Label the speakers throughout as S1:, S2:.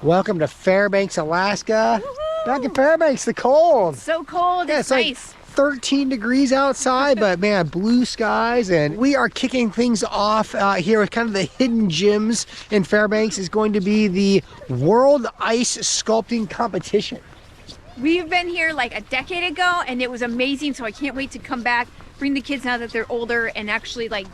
S1: Welcome to Fairbanks, Alaska. Back in Fairbanks, the cold.
S2: So cold,
S1: Yeah,
S2: it's
S1: like
S2: nice.
S1: 13 degrees outside, but man, blue skies. And we are kicking things off here with kind of the hidden gems in Fairbanks is going to be the World Ice Sculpting Competition.
S2: We've been here like a decade ago and it was amazing, so I can't wait to come back, bring the kids now that they're older and actually like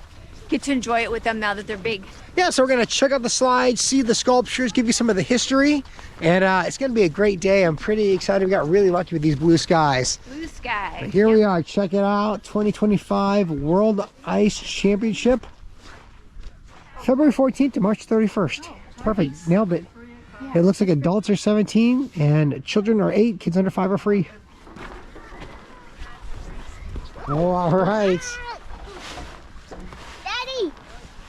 S2: get to enjoy it with them now that they're big.
S1: Yeah, so we're gonna check out the slides, see the sculptures, give you some of the history, and it's gonna be a great day. I'm pretty excited. We got really lucky with these blue skies.
S2: Blue sky.
S1: But here we are, check it out, 2025 World Ice Championship, February 14th to March 31st. Perfect,
S2: nice.
S1: nailed it. It looks like adults are 17 and children are 8, kids under 5 are free. Oh, all right.
S3: Daddy,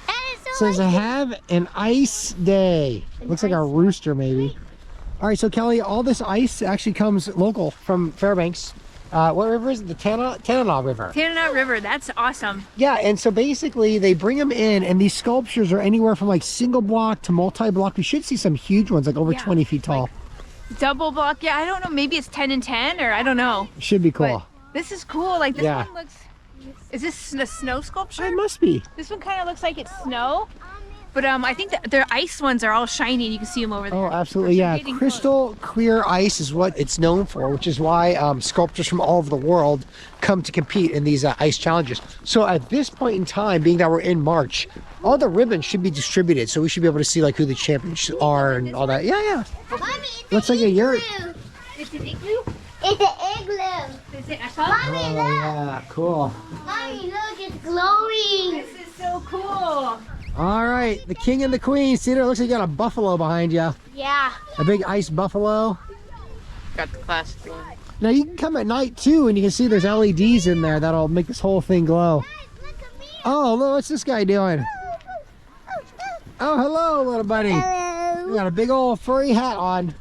S3: that is so
S1: Says have an ice day. Looks like a rooster maybe. All right, so Kelly, all this ice actually comes local from Fairbanks. What river is it? The Tanana River.
S2: Tanana River, that's awesome.
S1: Yeah, and so basically they bring them in, and these sculptures are anywhere from like single block to multi-block. We should see some huge ones, like over
S2: Yeah,
S1: 20 feet tall.
S2: Double block, yeah, I don't know, maybe it's 10 and 10 or I don't know.
S1: Should be cool.
S2: But this is cool, like this
S1: Yeah.
S2: one looks, is this a snow sculpture?
S1: It must be.
S2: This one kind of looks like it's snow, but I think that their ice ones are all shiny and you can see them over there.
S1: Oh, absolutely, yeah.
S2: Getting
S1: Crystal clear ice is what it's known for, which is why sculptors from all over the world come to compete in these ice challenges. So at this point in time, being that we're in March, all the ribbons should be distributed, so we should be able to see like who the champions are and all that. Yeah, yeah.
S3: Mommy, it's
S1: Looks
S3: an
S1: like a yurt.
S3: igloo.
S2: It's an igloo?
S3: It's an igloo.
S2: Is it a cup?
S3: Mommy,
S1: Oh,
S3: look.
S1: yeah, cool.
S3: Mommy, look, it's glowing.
S2: This is so cool.
S1: All right, the king and the queen. See there, looks like you got a buffalo behind you.
S3: Yeah.
S1: A big ice buffalo.
S2: Got the classic one.
S1: Now you can come at night too, and you can see there's LEDs in there that'll make this whole thing glow.
S3: Look at me.
S1: Oh, look, what's this guy doing? Oh, hello, little buddy. You
S3: Hello.
S1: got a big old furry hat on.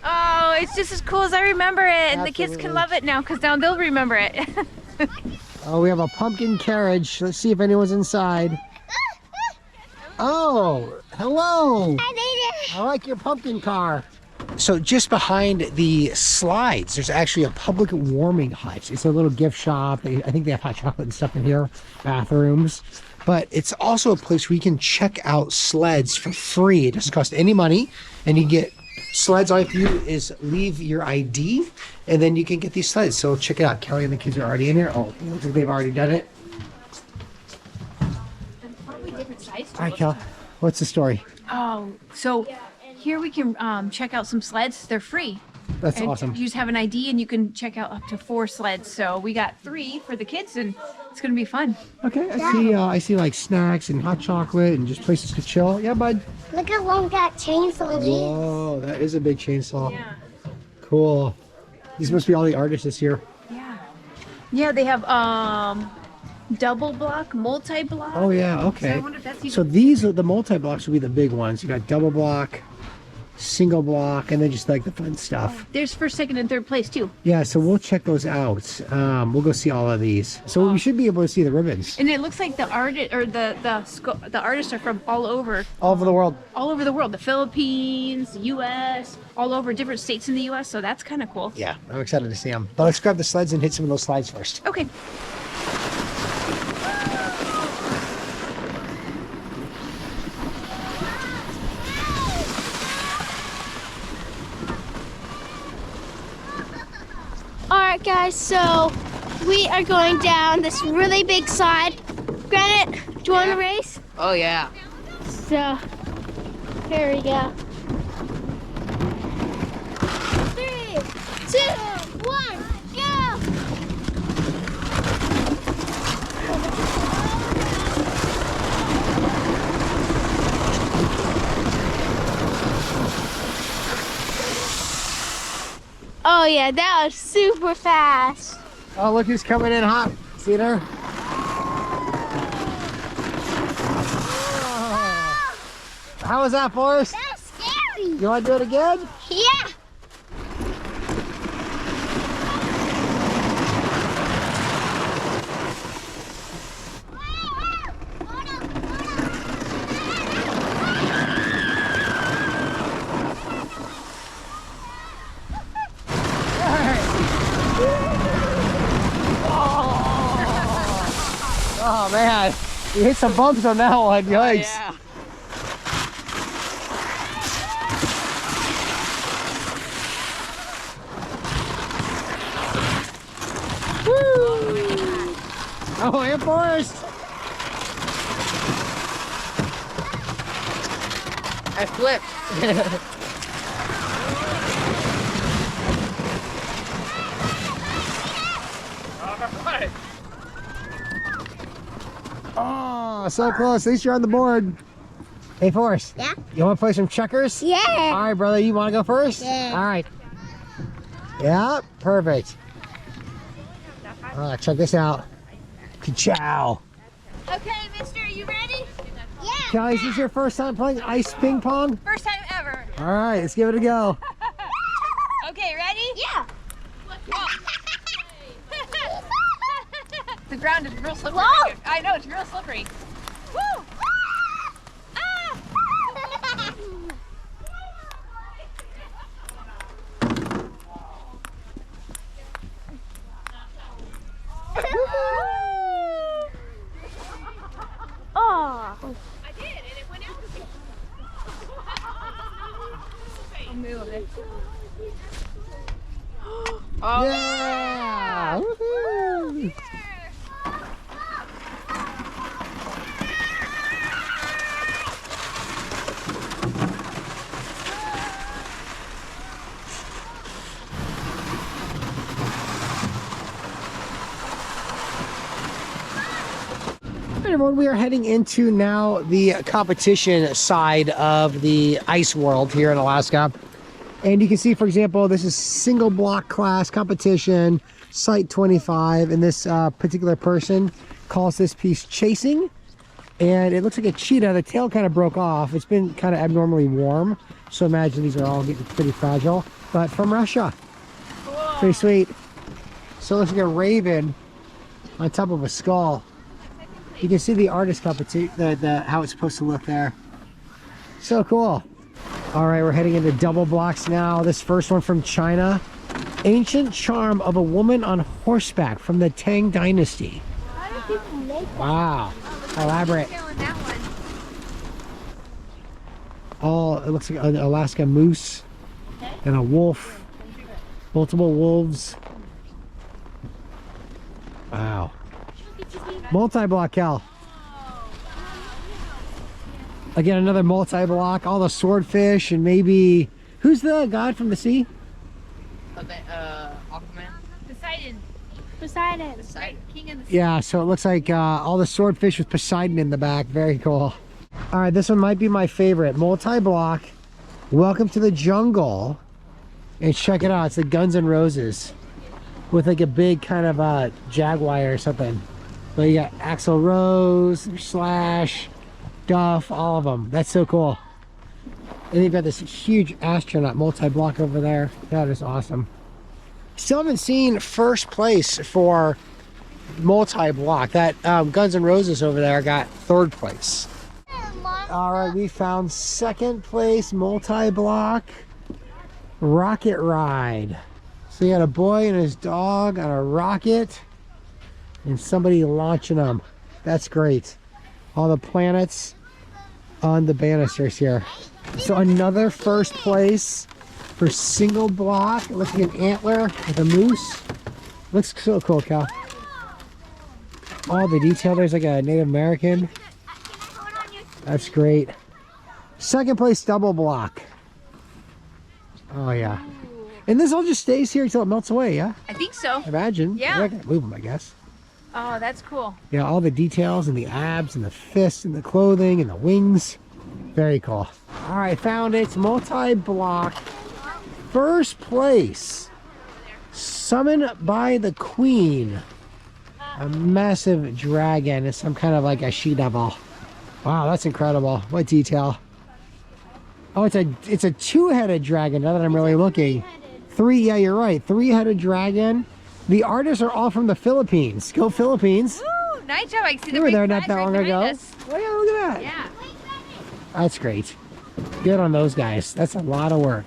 S2: Oh, it's just as cool as I remember it, and the kids
S1: Absolutely.
S2: can love it now because now they'll remember it.
S1: Oh, we have a pumpkin carriage. Let's see if anyone's inside. Oh, hello. I like your pumpkin car. So just behind the slides, there's actually a public warming hut. It's a little gift shop. I think they have hot chocolate and stuff in here, bathrooms. But it's also a place where you can check out sleds for free. It doesn't cost any money, and you get sleds. All you have to do is leave your ID, and then you can get these sleds. So check it out. Kelly and the kids are already in here. Oh, it looks like they've already done it.
S2: Probably different size.
S1: All right, Kel, what's the story?
S2: Oh, so here we can check out some sleds. They're free.
S1: That's
S2: And
S1: awesome.
S2: You just have an ID and you can check out up to 4 sleds. So we got 3 for the kids and it's gonna be fun.
S1: Okay, I see like snacks and hot chocolate and just places to chill. Yeah, bud.
S3: Look how long that chainsaw is.
S1: Whoa, that is a big chainsaw.
S2: Yeah.
S1: Cool. These must be all the artists this year.
S2: Yeah. Yeah, they have double block, multi-block.
S1: Oh yeah,
S2: So I
S1: okay.
S2: wonder if that's even
S1: So these are the multi-blocks will be the big ones. You got double block, single block, and then just like the fun stuff.
S2: there's first, second, and third place too.
S1: Yeah, so we'll check those out. We'll go see all of these. So we should be able to see the ribbons
S2: And it looks like the artist or the artists are from all over
S1: all over the world.
S2: the world. The Philippines, the U.S., all over different states in the U.S. So that's kind of cool.
S1: Yeah, I'm excited to see them. But let's grab the sleds and hit some of those slides first.
S2: Okay.
S3: Alright guys, so we are going down this really big slide. Granite, do you want to race?
S2: Oh yeah.
S3: So, here we go. 3, 2, 1, go! Oh yeah, that was super fast.
S1: Oh, look who's coming in hot. See there? How was that, Forrest?
S3: That was scary.
S1: You want to do it again?
S3: Yeah.
S1: You hit some bumps on that one. Yikes.
S2: Yeah.
S1: Oh, and Forrest.
S2: I flipped.
S1: Oh, so close. At least you're on the board. Hey, Forrest.
S3: Yeah?
S1: You want to play some checkers?
S3: Yeah.
S1: All right, brother. You want to go first?
S3: Yeah.
S1: All right. Yeah, perfect. Check this out. Ka-chow.
S2: Okay, mister, you ready?
S3: Yeah.
S1: Kelly, is this your first time playing ice ping pong?
S2: First time ever.
S1: All right, let's give it a go.
S2: Okay, ready?
S3: Yeah.
S2: The ground is real slippery.
S3: Whoa.
S2: I know, it's real slippery. Woo! Ah!
S3: Oh.
S2: I did, and it went out. I'll move it. Oh,
S1: Yeah! Woohoo! Hey everyone, we are heading into now the competition side of the ice world here in Alaska. And you can see, for example, this is single block class competition, site 25, and this particular person calls this piece chasing. And it looks like a cheetah. The tail kind of broke off. It's been kind of abnormally warm, so imagine these are all getting pretty fragile. But from Russia.
S2: cool.
S1: Pretty sweet. So it looks like a raven on top of a skull. You can see the artist competition, how it's supposed to look there. So cool. All right, we're heading into double blocks now. This first one from China. Ancient charm of a woman on horseback from the Tang Dynasty.
S3: How do people make that?
S1: Wow. Elaborate.
S2: Feeling that one.
S1: Oh, it looks like an Alaska moose and a wolf. Multiple wolves. Wow. Multi-block, Cal. Again, another multi-block. All the swordfish and maybe... Who's the god from the sea?
S2: Aquaman.
S3: Poseidon.
S2: King of the
S1: Yeah, so it looks like all the swordfish with Poseidon in the back. Very cool. All right, this one might be my favorite. Multi-block. Welcome to the jungle. And check it out. It's the Guns N' Roses with like a big kind of jaguar or something. So you got Axl Rose, Slash, Duff, all of them. That's so cool. And you've got this huge astronaut multi-block over there. That is awesome. Still haven't seen first place for multi-block. That Guns N' Roses over there got third place. All right, we found second place multi-block rocket ride. So you got a boy and his dog on a rocket and somebody launching them. That's great. All the planets on the banisters here. So another first place for single block. It looks like an antler with a moose. Looks so cool, Cal. All the detail. There's like a Native American. That's great. Second place double block. Oh yeah. And this all just stays here until it melts away, yeah?
S2: I think so.
S1: Imagine.
S2: Yeah.
S1: They're not gonna move them, I guess.
S2: Oh, that's cool.
S1: Yeah, all the details and the abs and the fists and the clothing and the wings. Very cool. All right, found it. It's multi-block. First place. Summoned by the Queen. A massive dragon. It's some kind of like a she-devil. Wow, that's incredible. What detail. Oh, it's a two-headed dragon now that I'm really looking. Three, yeah, you're right. Three-headed dragon. The artists are all from the Philippines. Go Philippines.
S2: Woo! Nice job. I see the
S1: You were
S2: big
S1: there not
S2: flag
S1: that
S2: right
S1: long
S2: behind
S1: ago.
S2: us.
S1: Oh yeah, look at that.
S2: Yeah.
S1: That's great. Good on those guys. That's a lot of work.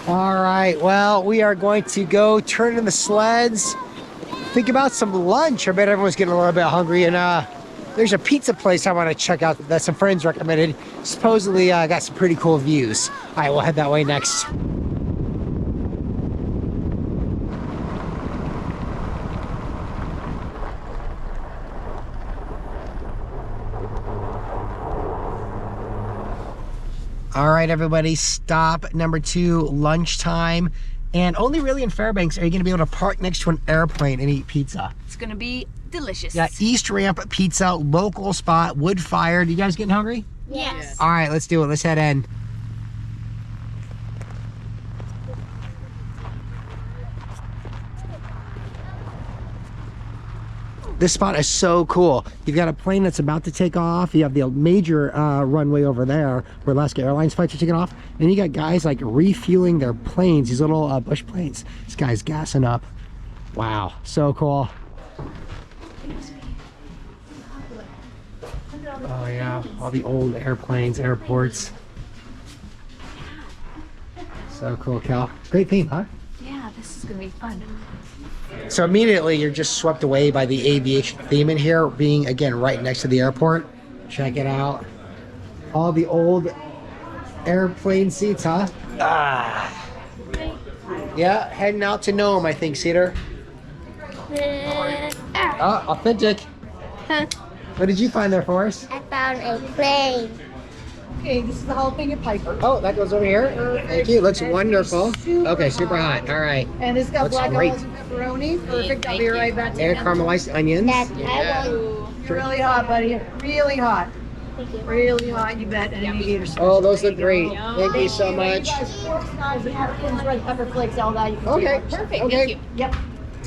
S1: All right, well, we are going to go turn in the sleds think about some lunch. I bet everyone's getting a little bit hungry, and there's a pizza place I want to check out that some friends recommended. Supposedly got some pretty cool views. All right, we'll head that way next. All right, everybody, stop number 2, lunchtime. And only really in Fairbanks are you gonna be able to park next to an airplane and eat pizza.
S2: It's gonna be delicious.
S1: Yeah, East Ramp Pizza, local spot, wood fired. You guys getting hungry?
S3: Yes.
S1: All right, let's do it. Let's head in. This spot is so cool. You've got a plane that's about to take off. You have the major runway over there where Alaska Airlines flights are taking off. And you got guys like refueling their planes, these little Bush planes. This guy's gassing up. Wow, so cool. Oh yeah, all the old airplanes, airports. So cool, Cal. Great theme, huh?
S2: Yeah, this is gonna be fun.
S1: So immediately you're just swept away by the aviation theme in here, being again right next to the airport. Check it out. All the old airplane seats, huh? Ah. Yeah, heading out to Nome, I think, Cedar. Oh, authentic.
S3: Huh.
S1: What did you find there for us?
S3: I found a plane.
S4: Okay, this is the whole thing of Piper.
S1: Oh, that goes over here. Thank you. Looks wonderful. Okay, super hot. All right.
S4: And it's got
S1: Looks
S4: black
S1: great.
S4: olives and pepperoni. Perfect. I'll be right back.
S1: And caramelized onions.
S3: I want.
S4: You're really hot, buddy. Really hot. Really hot, you bet. And you eat
S1: Oh, those look great. Thank you so much.
S4: pork knives and napkins, red pepper flakes, all that. You can
S1: Okay.
S4: see.
S2: Perfect,
S1: Okay.
S2: thank you.
S4: Yep.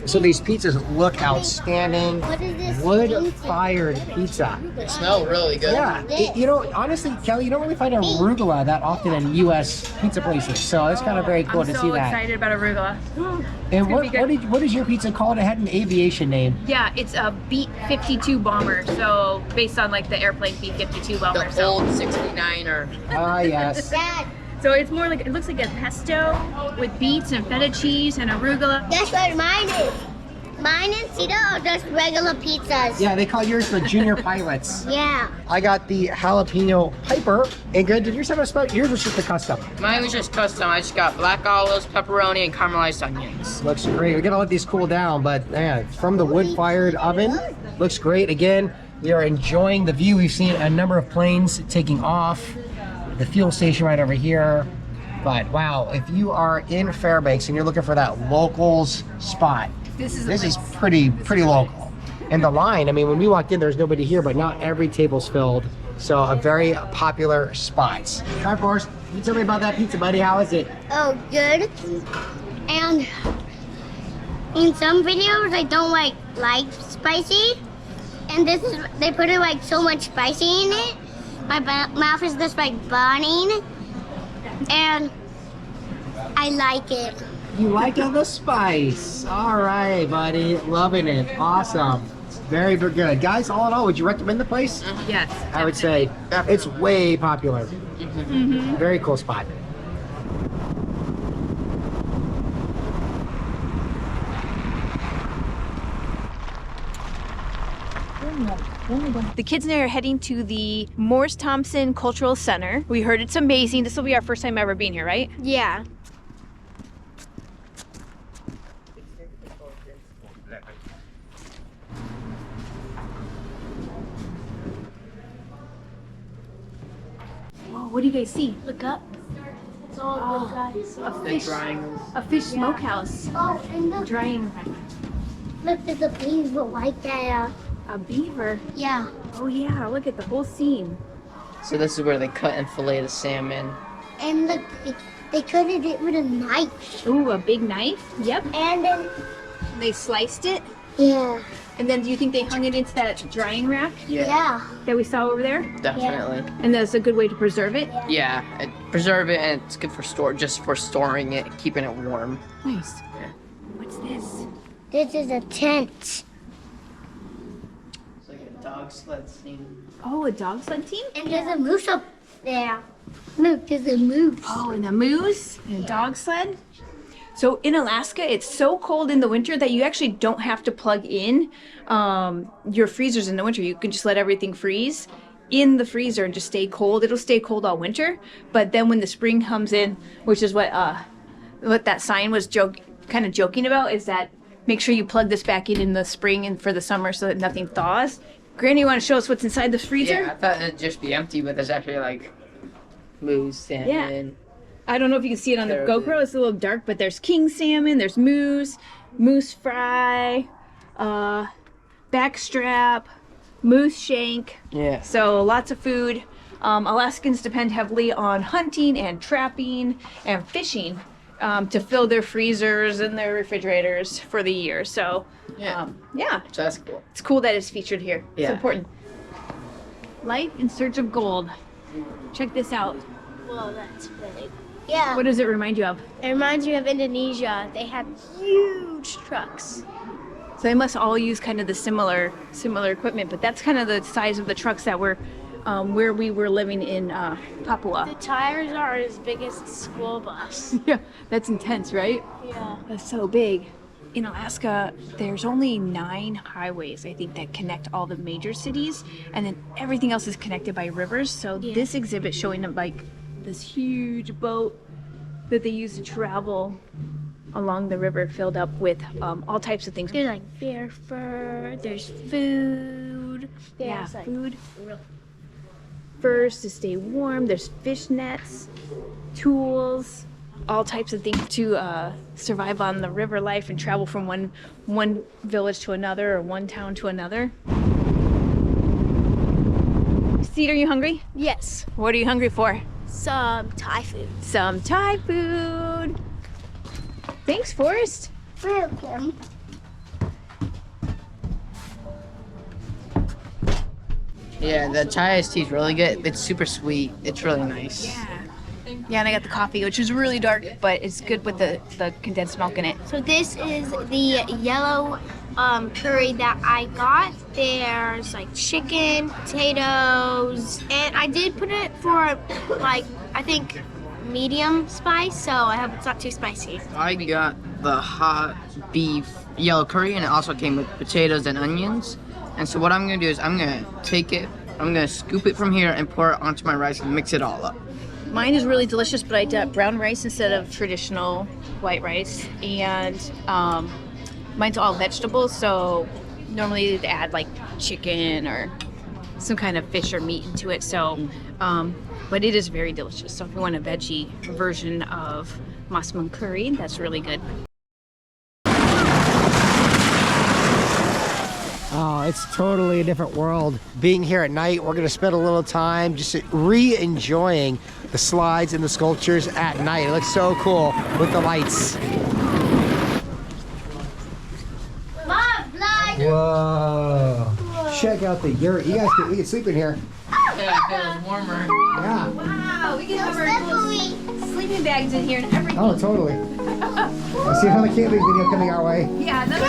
S1: So these pizzas look outstanding.
S3: What is this?
S1: Wood-fired pizza.
S5: They smell really good.
S1: Yeah, you know, honestly, Kelly, you don't really find arugula that often in U.S. pizza places, so it's kind of very cool
S2: I'm
S1: to
S2: so
S1: see that.
S2: excited about arugula.
S1: And
S2: gonna be good.
S1: what is your pizza called? It had an aviation name.
S2: Yeah, it's a Beat 52 bomber, so based on like the airplane Beat 52 bomber.
S5: The
S2: So.
S5: old 69er.
S1: Ah, yes.
S3: Dad,
S2: So it's more like, it looks like a pesto with beets and feta cheese and arugula.
S3: that's what mine is. Mine and Cedar are just regular pizzas.
S1: Yeah, they call yours the Junior Pilots.
S3: Yeah.
S1: I got the jalapeno Piper. And good, did yours have a special? Yours was just a custom.
S5: Mine was just custom. I just got black olives, pepperoni, and caramelized onions.
S1: Looks great. We're gonna let these cool down, but yeah, from the wood-fired oven, looks great. Again, we are enjoying the view. We've seen a number of planes taking off. The fuel station right over here. But wow, if you are in Fairbanks and you're looking for that locals spot,
S2: This is
S1: this is pretty local. And the line, I mean, when we walked in, there's nobody here, but not every table's filled. So a very popular spot. All right, Forrest, you tell me about that pizza, buddy. How is it?
S3: Oh, good. And in some videos, I don't like spicy. And this is, they put it like so much spicy in it. My mouth is just like burning. And I like it.
S1: You like the spice. All right, buddy. Loving it. Awesome. Very, very good. Guys, all in all, would you recommend the place?
S2: Yes.
S1: I would say it's way popular. Very cool spot.
S2: The kids and I are heading to the Morris Thompson Cultural Center. We heard it's amazing. This will be our first time ever being here, right?
S3: Yeah.
S2: Whoa, what do you guys see?
S3: Look up. It's all good, guys.
S2: A fish smokehouse.
S3: Oh, and look,
S2: Drying.
S3: look, there's a beaver right there.
S2: A beaver.
S3: Yeah.
S2: Oh yeah, look at the whole scene.
S5: So this is where they cut and fillet the salmon.
S3: And look, they cut it with a knife.
S2: Ooh, a big knife. Yep.
S3: And then,
S2: They sliced it.
S3: yeah.
S2: And then do you think they hung it into that drying rack
S3: Yeah.
S2: that we saw over there?
S5: Definitely.
S2: And that's a good way to preserve it?
S5: Yeah. Preserve it, and it's good for just for storing it, keeping it warm.
S2: Nice.
S5: Yeah.
S2: What's this?
S3: This is a tent.
S5: It's like a dog sled scene.
S2: Oh, a dog sled team?
S3: And there's a moose up there. Look, there's a moose.
S2: Oh, and a moose and a dog sled. So in Alaska, it's so cold in the winter that you actually don't have to plug in your freezers in the winter. You can just let everything freeze in the freezer and just stay cold. It'll stay cold all winter. But then when the spring comes in, which is what that sign was kind of joking about, is that make sure you plug this back in the spring and for the summer so that nothing thaws. Granny, you want to show us what's inside the freezer?
S5: Yeah, I thought it'd just be empty, but there's actually like moose, salmon.
S2: I don't know if you can see it on the GoPro. It's a little dark, but there's king salmon, there's moose fry, backstrap, moose shank.
S5: Yeah.
S2: So lots of food. Alaskans depend heavily on hunting and trapping and fishing to fill their freezers and their refrigerators for the year. So
S5: Yeah. So that's cool.
S2: It's cool that it's featured here.
S5: Yeah.
S2: It's important. Life in Search of Gold. Check this out.
S3: Whoa, that's big. Yeah.
S2: What does it remind you of?
S3: It reminds me of Indonesia. They have huge trucks.
S2: So they must all use kind of the similar equipment, but that's kind of the size of the trucks that were where we were living in Papua.
S3: The tires are as big as a school bus.
S2: Yeah, that's intense, right?
S3: Yeah.
S2: That's so big. In Alaska, there's only 9 highways, I think, that connect all the major cities, and then everything else is connected by rivers. So this exhibit showing them like this huge boat that they use to travel along the river, filled up with all types of things.
S3: There's like bear fur, there's food. There's like
S2: food. Furs to stay warm. There's fish nets, tools, all types of things to survive on the river life and travel from one village to another or one town to another. Steve, are you hungry?
S3: Yes.
S2: What are you hungry for?
S3: Some Thai food.
S2: Some Thai food. Thanks, Forrest.
S3: Welcome.
S5: Yeah, the chai iced tea is really good. It's super sweet. It's really nice.
S2: Yeah, and I got the coffee, which is really dark, but it's good with the condensed milk in it.
S3: So this is the yellow curry that I got. There's like chicken, potatoes, and I did put it for like, I think, medium spice, so I hope it's not too spicy.
S5: I got the hot beef yellow curry, and it also came with potatoes and onions. And so what I'm gonna do is I'm gonna take it, I'm gonna scoop it from here and pour it onto my rice and mix it all up.
S2: Mine is really delicious, but I did brown rice instead of traditional white rice, and mine's all vegetables, so normally they add like chicken or some kind of fish or meat into it. So, but it is very delicious. So if you want a veggie version of masman curry, that's really good.
S1: Oh, it's totally a different world. Being here at night, we're gonna spend a little time just re-enjoying the slides and the sculptures at night. It looks so cool with the lights.
S3: Mom, blood!
S1: Whoa. Check out the yurt. You guys can sleep in here.
S5: Yeah, it feels warmer.
S1: Yeah.
S2: Wow, we can have our little sleeping bags in here and everything.
S1: Oh, totally. I see another camping video coming our way.
S2: Yeah, another